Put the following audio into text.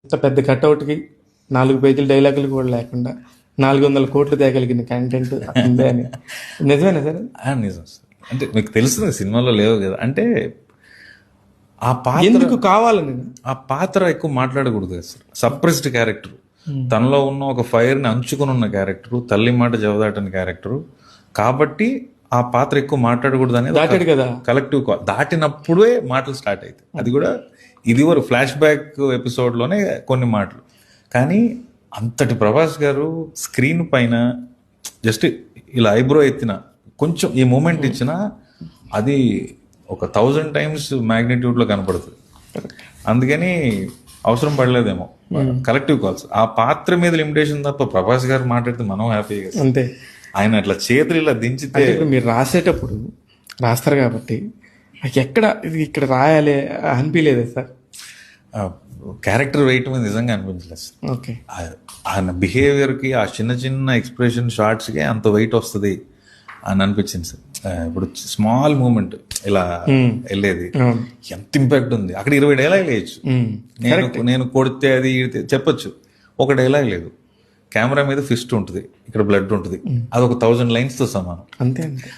ఇంత పెద్ద కట్అవుట్కి 4 పేజీల డైలాగులు కూడా లేకుండా 400 కోట్లు తేగలిగిన కంటెంట్ ఉందే అని. నిజమేనా సార్? నిజం సార్. అంటే మీకు తెలుస్తుంది సినిమాలో లేవు కదా, అంటే ఆ పాత్ర ఎందుకు కావాలని ఆ పాత్ర ఎక్కువ మాట్లాడకూడదు కదా సార్. సప్రెస్డ్ క్యారెక్టర్, తనలో ఉన్న ఒక ఫైర్ని అంచుకుని ఉన్న క్యారెక్టర్, తల్లి మాట జవదాటని క్యారెక్టర్, కాబట్టి ఆ పాత్ర ఎక్కువ మాట్లాడకూడదు అనేది దాటాడు కదా. Collective call. దాటినప్పుడే మాటలు స్టార్ట్ అవుతాయి. అది కూడా ఇది వరకు ఫ్లాష్ బ్యాక్ ఎపిసోడ్లోనే కొన్ని మాటలు. కానీ అంతటి ప్రభాస్ గారు స్క్రీన్ పైన జస్ట్ ఇలా ఐబ్రో ఎత్తిన కొంచెం ఈ మూమెంట్ ఇచ్చిన అది ఒక 1000 times మ్యాగ్నిట్యూడ్లో కనపడుతుంది. అందుకని అవసరం పడలేదేమో కలెక్టివ్ కాల్స్. ఆ పాత్ర మీద లిమిటేషన్ తప్ప ప్రభాస్ గారు మాట్లాడితే మనం హ్యాపీగా. అంతే. ఆయన అట్లా చేతులు ఇలా దించితే ఇప్పుడు మీరు రాసేటప్పుడు రాస్తారు కాబట్టి ఎక్కడ ఇది ఇక్కడ రాయాలి అనిపించలేదా సార్? క్యారెక్టర్ వెయిట్ మీద నిజంగా అనిపించలేదు సార్. ఓకే. ఆయన బిహేవియర్కి, ఆ చిన్న చిన్న ఎక్స్ప్రెషన్ షార్ట్స్కి అంత వెయిట్ వస్తుంది అని అనిపించింది సార్. ఇప్పుడు స్మాల్ మూమెంట్ ఇలా వెళ్ళేది ఎంత ఇంపాక్ట్ ఉంది. అక్కడ 20 డైలాగ్ వేయచ్చు. నేను కొడితే అది చెప్పొచ్చు, ఒక డైలాగ్ లేదు. కెమెరా మీద ఫిస్ట్ ఉంటుంది, ఇక్కడ బ్లడ్ ఉంటుంది, అది ఒక 1000 lines తో సమానం. అంతే అంతే.